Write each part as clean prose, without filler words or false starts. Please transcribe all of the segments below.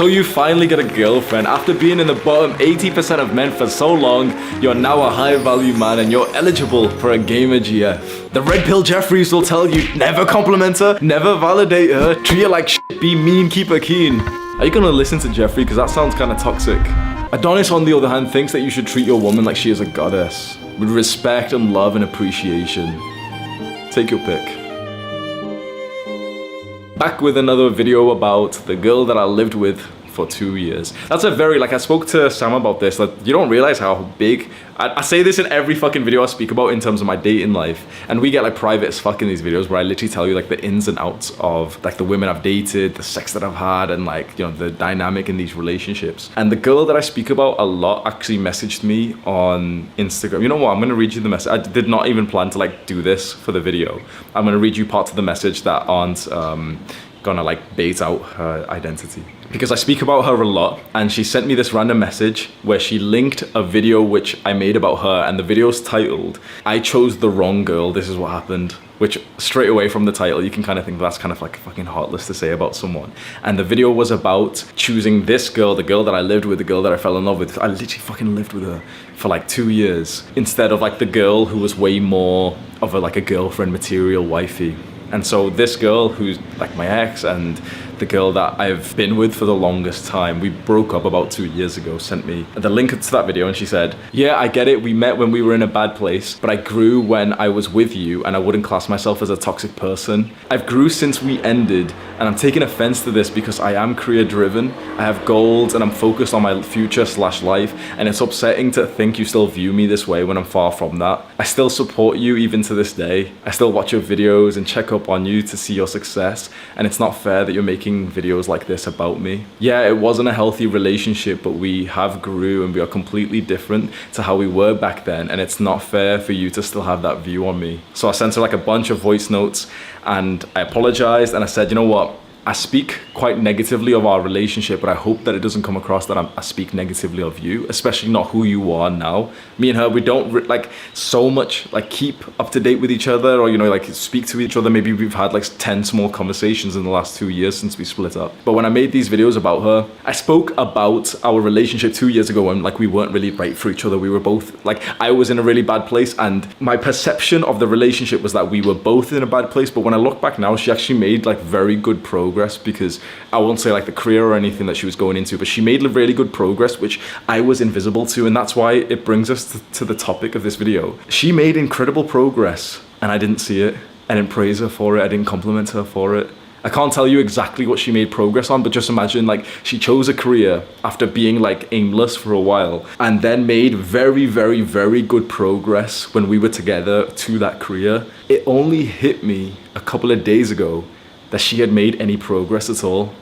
So you finally get a girlfriend. After being in the bottom 80% of men for so long, you're now a high value man and you're eligible for a gamer GF. The red pill Jeffries will tell you never compliment her, never validate her, treat her like shit, be mean, keep her keen. Are you gonna listen to Jeffrey? Because that sounds kind of toxic. Adonis, on the other hand, thinks that you should treat your woman like she is a goddess, with respect and love and appreciation. Take your pick. Back with another video about the girl that I lived with for 2 years. That's a very, like, I spoke to Sam about this, like, you don't realize how big, I say this in every fucking video I speak about in terms of my dating life, and we get like private as fuck in these videos where I literally tell you like the ins and outs of like the women I've dated, the sex that I've had, and like, you know, the dynamic in these relationships. And the girl that I speak about a lot actually messaged me on Instagram. You know what, I'm gonna read you the message. I did not even plan to like do this for the video. I'm gonna read you parts of the message that aren't gonna like bait out her identity, because I speak about her a lot, and she sent me this random message where she linked a video which I made about her, and the video's titled "I chose the wrong girl, this is what happened," which straight away from the title you can kind of think that's kind of like fucking heartless to say about someone. And the video was about choosing this girl, the girl that I lived with, the girl that I fell in love with. I literally fucking lived with her for like 2 years, instead of like the girl who was way more of a like a girlfriend material wifey. And so this girl who's like my ex and the girl that I've been with for the longest time, we broke up about 2 years ago, sent me the link to that video, and she said, "Yeah, I get it, we met when we were in a bad place, but I grew when I was with you and I wouldn't class myself as a toxic person. I've grew since we ended, and I'm taking offense to this because I am career driven, I have goals, and I'm focused on my future/life, and it's upsetting to think you still view me this way when I'm far from that. I still support you even to this day. I still watch your videos and check up on you to see your success, and it's not fair that you're making videos like this about me. Yeah, it wasn't a healthy relationship, but we have grew and we are completely different to how we were back then, and it's not fair for you to still have that view on me." So I sent her like a bunch of voice notes, and I apologized, and I said, you know what, I speak quite negatively of our relationship, but I hope that it doesn't come across that I speak negatively of you, especially not who you are now. Me and her, we don't like so much like keep up to date with each other, or, you know, like speak to each other. Maybe we've had like 10 small conversations in the last 2 years since we split up. But when I made these videos about her, I spoke about our relationship 2 years ago when like we weren't really right for each other. We were both like, I was in a really bad place, and my perception of the relationship was that we were both in a bad place. But when I look back now, she actually made like very good progress, because I won't say like the career or anything that she was going into, but she made really good progress, which I was invisible to. And that's why it brings us to the topic of this video. She made incredible progress and I didn't see it. I didn't praise her for it. I didn't compliment her for it. I can't tell you exactly what she made progress on, but just imagine like she chose a career after being like aimless for a while, and then made very good progress when we were together to that career. It only hit me a couple of days ago that she had made any progress at all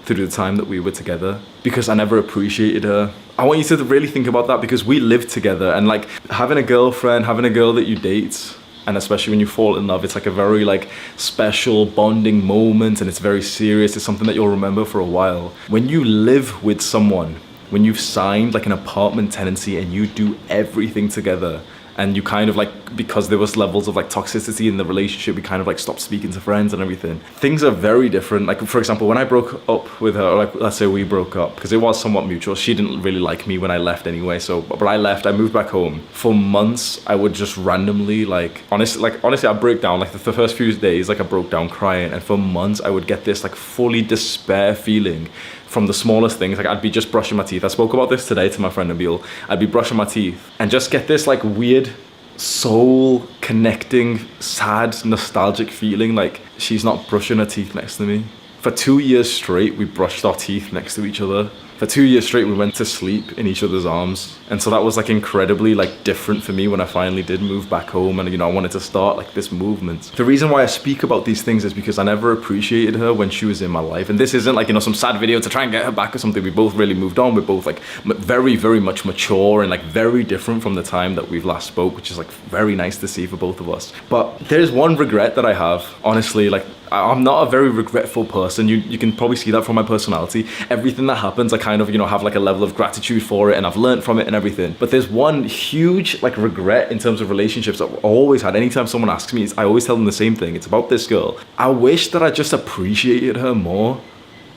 through the time that we were together, because I never appreciated her. I want you to really think about that, because we lived together, and like having a girlfriend, having a girl that you date, and especially when you fall in love, it's like a very like special bonding moment, and it's very serious. It's something that you'll remember for a while. When you live with someone, when you've signed like an apartment tenancy and you do everything together, and you kind of like, because there was levels of like toxicity in the relationship, we kind of like stopped speaking to friends and everything. Things are very different. Like for example, when I broke up with her, or like let's say we broke up, because it was somewhat mutual. She didn't really like me when I left anyway. So, but I left, I moved back home. For months, I would just randomly honestly, I break down, like the first few days, like I broke down crying. And for months, I would get this like fully despair feeling from the smallest things. Like I'd be just brushing my teeth. I spoke about this today to my friend Nabil. I'd be brushing my teeth and just get this like weird soul connecting, sad, nostalgic feeling like she's not brushing her teeth next to me. For 2 years straight, we brushed our teeth next to each other. For 2 years straight, we went to sleep in each other's arms. And so that was like incredibly like different for me when I finally did move back home, and, you know, I wanted to start like this movement. The reason why I speak about these things is because I never appreciated her when she was in my life. And this isn't like, you know, some sad video to try and get her back or something. We both really moved on. We're both like very much mature and like very different from the time that we've last spoke, which is like very nice to see for both of us. But there's one regret that I have, honestly. Like, I'm not a very regretful person. You can probably see that from my personality. Everything that happens, I kind of, you know, have like a level of gratitude for it, and I've learned from it and everything. But there's one huge like regret in terms of relationships I've always had. Anytime someone asks me, I always tell them the same thing. It's about this girl. I wish that I just appreciated her more.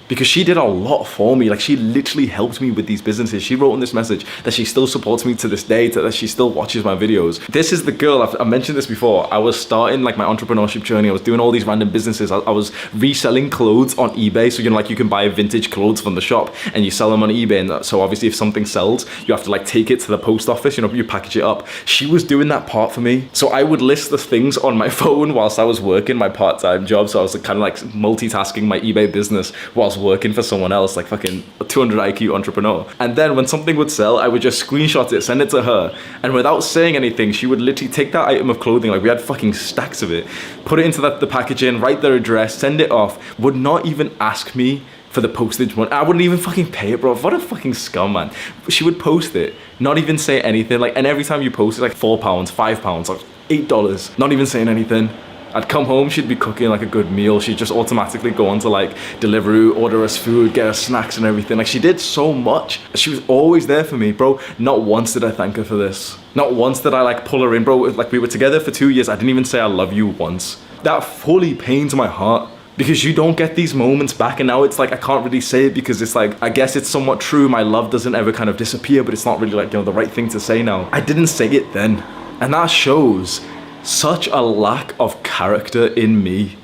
because she did a lot for me. Like, she literally helped me with these businesses. She wrote in this message that she still supports me to this day, that she still watches my videos. This is the girl, I've mentioned this before. I was starting like my entrepreneurship journey. I was doing all these random businesses. I was reselling clothes on eBay. So, you know, like you can buy vintage clothes from the shop and you sell them on eBay. And so obviously if something sells, you have to like take it to the post office, you know, you package it up. She was doing that part for me. So I would list the things on my phone whilst I was working my part-time job. So I was like, kind of like multitasking my eBay business whilst working for someone else, like fucking a 200 IQ entrepreneur. And then when something would sell, I would just screenshot it, send it to her, and without saying anything, she would literally take that item of clothing, like we had fucking stacks of it, put it into the packaging, write their address, send it off, would not even ask me for the postage money. I wouldn't even fucking pay it, bro. What a fucking scum, man. She would post it, not even say anything, like, and every time you post it, like £4, £5, like $8, not even saying anything. I'd come home, she'd be cooking like a good meal. She'd just automatically go on to like Deliveroo, order us food, get us snacks and everything. Like, she did so much. She was always there for me, bro. Not once did I thank her for this. Not once did I like pull her in, bro. Like, we were together for 2 years. I didn't even say I love you once. That fully pains my heart, because you don't get these moments back. And now it's like, I can't really say it because it's like, I guess it's somewhat true. My love doesn't ever kind of disappear, but it's not really like, you know, the right thing to say now. I didn't say it then. And that shows such a lack of character in me.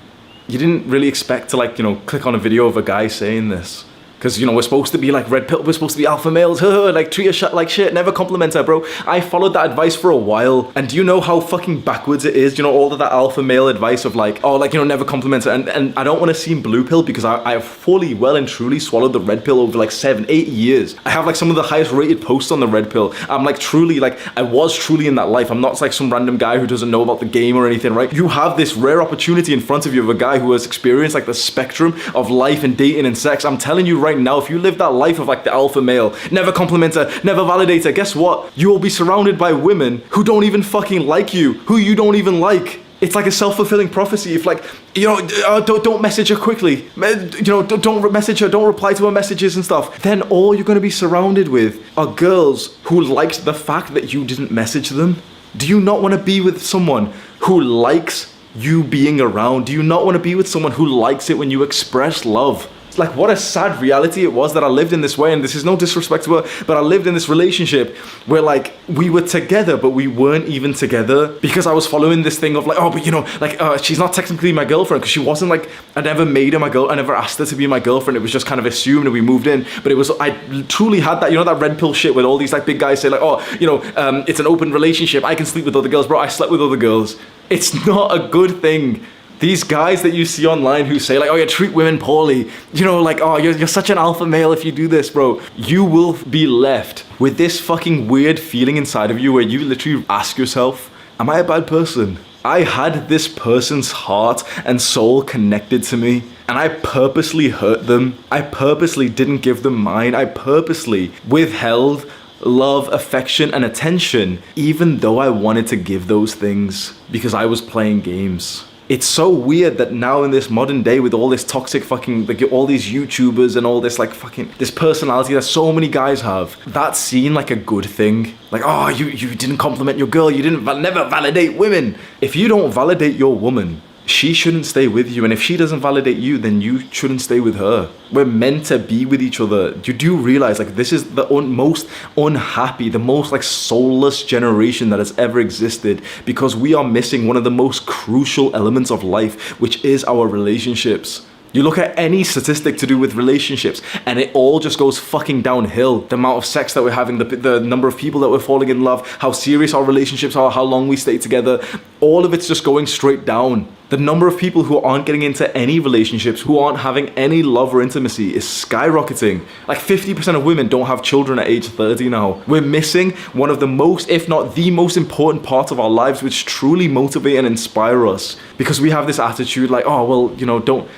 You didn't really expect to like, you know, click on a video of a guy saying this. Because, you know, we're supposed to be like red pill, we're supposed to be alpha males, like treat her like shit, never compliment her, bro. I followed that advice for a while, and do you know how fucking backwards it is? You know, all of that alpha male advice of like, oh, like, you know, never compliment her, and I don't want to seem blue pill, because I have fully, well and truly swallowed the red pill over like 7-8 years. I have like some of the highest rated posts on the red pill. I'm like truly, like, I was truly in that life. I'm not like some random guy who doesn't know about the game or anything, right? You have this rare opportunity in front of you of a guy who has experienced like the spectrum of life and dating and sex. I'm telling you right now, if you live that life of like the alpha male, never compliment her, never validate her, guess what? You will be surrounded by women who don't even fucking like you, who you don't even like. It's like a self-fulfilling prophecy. If like, you know, don't message her quickly, you know, don't message her, don't reply to her messages and stuff, then all you're going to be surrounded with are girls who liked the fact that you didn't message them. Do you not want to be with someone who likes you being around? Do you not want to be with someone who likes it when you express love? Like, what a sad reality it was that I lived in this way, and this is no disrespect to her, but I lived in this relationship where like we were together, but we weren't even together, because I was following this thing of like, oh, but you know, like she's not technically my girlfriend, because she wasn't like, I never made her my girl, I never asked her to be my girlfriend. It was just kind of assumed, and we moved in. But it was, I truly had that, you know, that red pill shit where all these like big guys say like, oh, you know, it's an open relationship, I can sleep with other girls. Bro, I slept with other girls. It's not a good thing. These guys that you see online who say like, oh, you treat women poorly, you know, like, oh, you're such an alpha male if you do this, bro. You will be left with this fucking weird feeling inside of you where you literally ask yourself, am I a bad person? I had this person's heart and soul connected to me, and I purposely hurt them. I purposely didn't give them mine. I purposely withheld love, affection, and attention, even though I wanted to give those things, because I was playing games. It's so weird that now in this modern day with all this toxic fucking, like all these YouTubers and all this like fucking, this personality that so many guys have, that's seen like a good thing. Like, oh, you didn't compliment your girl, you didn't never validate women. If you don't validate your woman, she shouldn't stay with you, and if she doesn't validate you, then you shouldn't stay with her. We're meant to be with each other. You do realize like this is the most unhappy, the most like soulless generation that has ever existed, because we are missing one of the most crucial elements of life, which is our relationships. You look at any statistic to do with relationships and it all just goes fucking downhill. The amount of sex that we're having, the number of people that we're falling in love, how serious our relationships are, how long we stay together, all of it's just going straight down. The number of people who aren't getting into any relationships, who aren't having any love or intimacy is skyrocketing. Like 50% of women don't have children at age 30 now. We're missing one of the most, if not the most important part of our lives, which truly motivate and inspire us. Because we have this attitude like, oh, well, you know, don't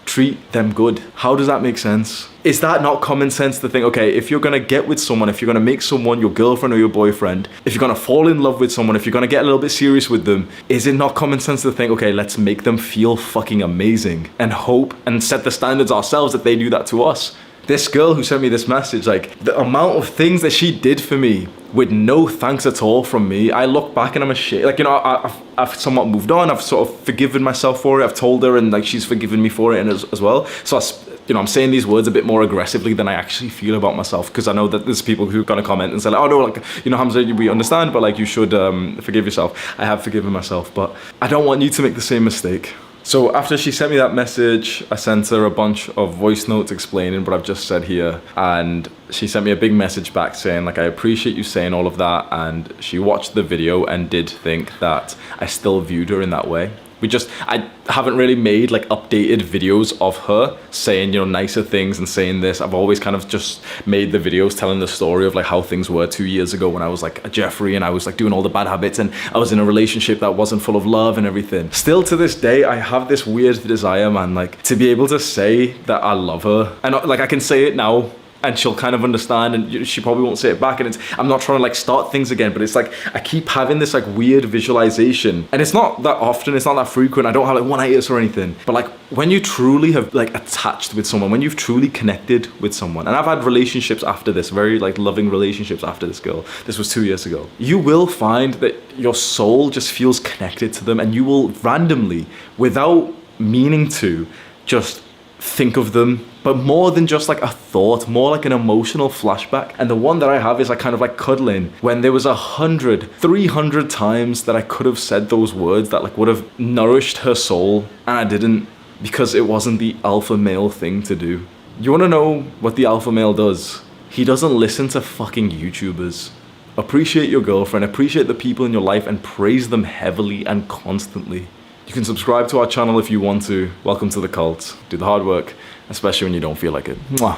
treat them good. How does that make sense? Is that not common sense to think, okay, if you're gonna get with someone, if you're gonna make someone your girlfriend or your boyfriend, if you're gonna fall in love with someone, if you're gonna get a little bit serious with them, is it not common sense to think, okay, let's make them feel fucking amazing and hope and set the standards ourselves that they do that to us? This girl who sent me this message, like the amount of things that she did for me with no thanks at all from me, I look back and I'm ashamed. Like, you know, I've somewhat moved on. I've sort of forgiven myself for it. I've told her and like she's forgiven me for it as well. So you know, I'm saying these words a bit more aggressively than I actually feel about myself, because I know that there's people who are gonna comment and say, like, oh no, like, you know, Hamza, we understand, but like, you should forgive yourself. I have forgiven myself, but I don't want you to make the same mistake. So after she sent me that message, I sent her a bunch of voice notes explaining what I've just said here, and she sent me a big message back saying, like, I appreciate you saying all of that, and she watched the video and did think that I still viewed her in that way. I haven't really made like updated videos of her saying, you know, nicer things and saying this. I've always kind of just made the videos telling the story of like how things were 2 years ago when I was like a Jeffrey and I was like doing all the bad habits and I was in a relationship that wasn't full of love and everything. Still to this day, I have this weird desire, man, like to be able to say that I love her. And like I can say it now, and she'll kind of understand, and she probably won't say it back, and I'm not trying to like start things again, but it's like I keep having this like weird visualization, and it's not that often, it's not that frequent, I don't have like one hiatus or anything, but like when you truly have like attached with someone, when you've truly connected with someone, and I've had relationships after this, very like loving relationships after this girl, this was 2 years ago, you will find that your soul just feels connected to them, and you will randomly, without meaning to, just think of them, but more than just like a thought, more like an emotional flashback. And the one that I have is like kind of like cuddling when there was 100, 300 times that I could have said those words that like would have nourished her soul, and I didn't, because it wasn't the alpha male thing to do. You want to know what the alpha male does? He doesn't listen to fucking YouTubers. Appreciate your girlfriend, appreciate the people in your life, and praise them heavily and constantly. You can subscribe to our channel if you want to. Welcome to the cult. Do the hard work, especially when you don't feel like it. Mwah.